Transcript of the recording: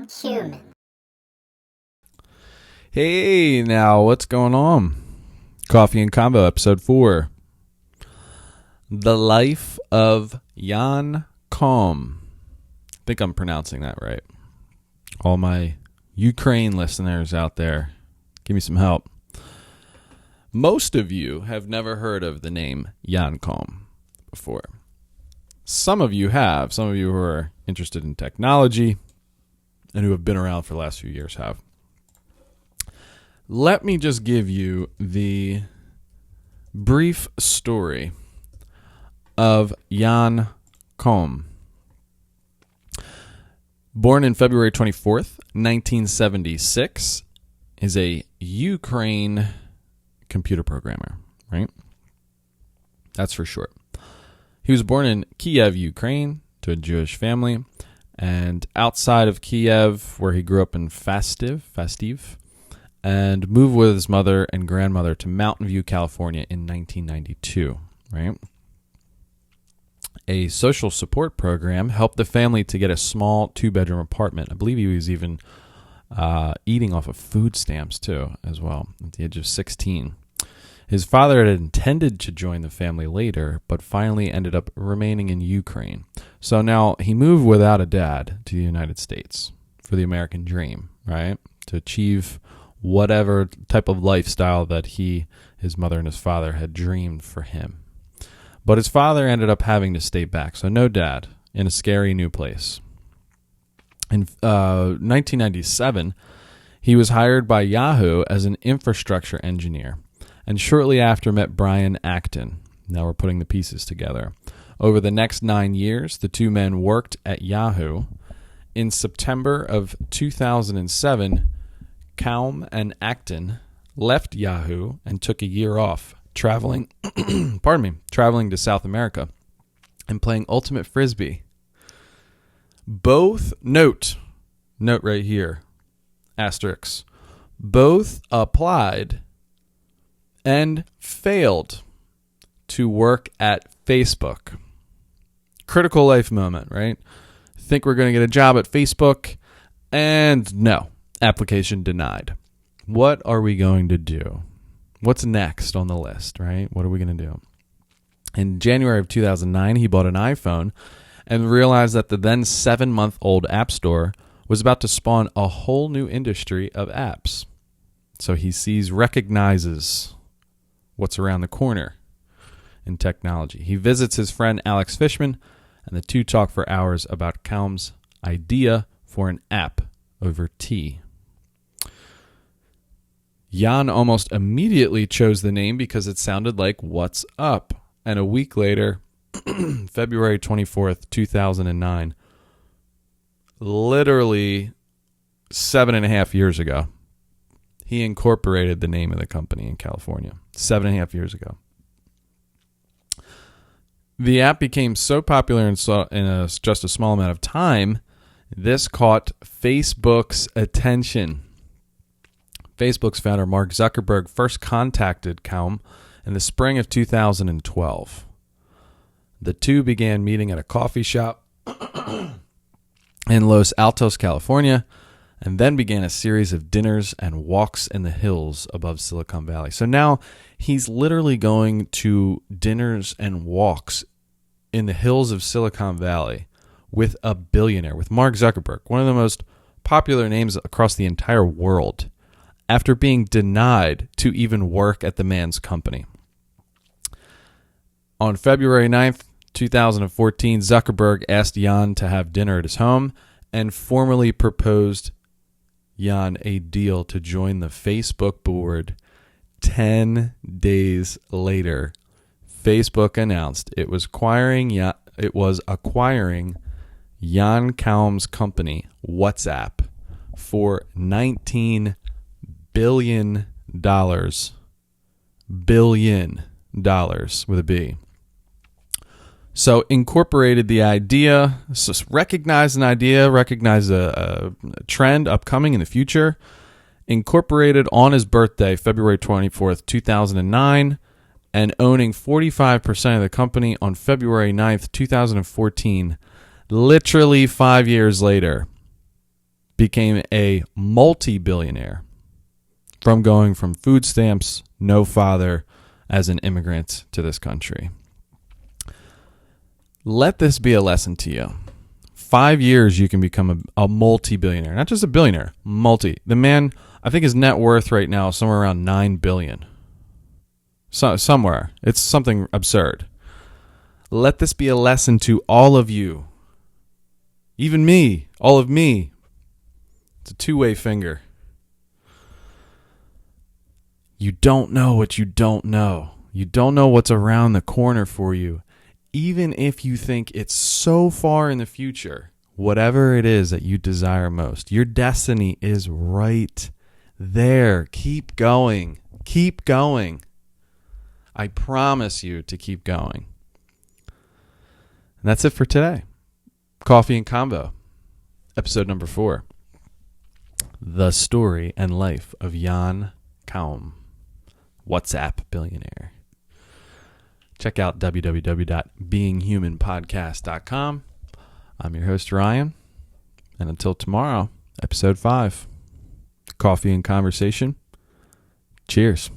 BeingHuman. Hey, now what's going on? Coffee and Convo, episode 4. The Life of Jan Koum. I think I'm pronouncing that right. All my Ukraine listeners out there, give me some help. Most of you have never heard of the name Jan Koum before. Some of you have. Some of you who are interested in technology and who have been around for the last few years have. Let me just give you the brief story of Jan Koum. Born in February 24th, 1976, is a Ukraine computer programmer, right? That's for short. He was born in Kiev, Ukraine, to a Jewish family, and outside of Kiev, where he grew up in Fastiv, and moved with his mother and grandmother to Mountain View, California in 1992, right? A social support program helped the family to get a small 2-bedroom apartment. I believe he was even eating off of food stamps, too, as well, at the age of 16. His father had intended to join the family later, but finally ended up remaining in Ukraine. So now he moved without a dad to the United States for the American dream, right? To achieve whatever type of lifestyle that his mother and his father had dreamed for him. But his father ended up having to stay back, so no dad in a scary new place. In 1997, he was hired by Yahoo as an infrastructure engineer, and shortly after met Brian Acton. Now we're putting the pieces together. Over the next 9 years, the two men worked at Yahoo. In September of 2007, Koum and Acton left Yahoo and took a year off, traveling to South America and playing Ultimate Frisbee. Both, note right here, asterisk, both applied and failed to work at Facebook. Critical life moment, right? Think we're going to get a job at Facebook, and no, application denied. What are we going to do? What's next on the list, right? What are we going to do? In January of 2009, he bought an iPhone and realized that the then 7-month-old App Store was about to spawn a whole new industry of apps. So he recognizes what's around the corner in technology. He visits his friend Alex Fishman, and the two talk for hours about Koum's idea for an app over tea. Jan almost immediately chose the name because it sounded like What's Up. And a week later, February 24th, 2009, literally 7.5 years ago, he incorporated the name of the company in California. 7.5 years ago. The app became so popular in just a small amount of time, this caught Facebook's attention. Facebook's founder, Mark Zuckerberg, first contacted Koum in the spring of 2012. The two began meeting at a coffee shop in Los Altos, California, and then began a series of dinners and walks in the hills above Silicon Valley. So now he's literally going to dinners and walks in the hills of Silicon Valley with a billionaire, with Mark Zuckerberg, one of the most popular names across the entire world, after being denied to even work at the man's company. On February 9th, 2014, Zuckerberg asked Jan to have dinner at his home and formally proposed Jan a deal to join the Facebook board. 10 days later, Facebook announced it was acquiring Jan Koum's company, WhatsApp, for $19 billion. Billion dollars with a B. So incorporated the idea, recognized an idea, recognized a trend upcoming in the future, incorporated on his birthday, February 24th, 2009, and owning 45% of the company on February 9th, 2014, literally 5 years later. became a multi-billionaire from going from food stamps, no father, as an immigrant to this country. Let this be a lesson to you. 5 years, you can become a multi-billionaire. Not just a billionaire, multi. The man, I think his net worth right now is somewhere around $9 billion. Somewhere. It's something absurd. Let this be a lesson to all of you. Even me, all of me. It's a two-way finger. You don't know what you don't know. You don't know what's around the corner for you. Even if you think it's so far in the future, whatever it is that you desire most, your destiny is right there. Keep going. Keep going. I promise you to keep going. And that's it for today. Coffee and Convo, episode number 4. The story and life of Jan Koum, WhatsApp billionaire. Check out www.beinghumanpodcast.com. I'm your host, Ryan. And until tomorrow, episode 5, Coffee and Conversation. Cheers.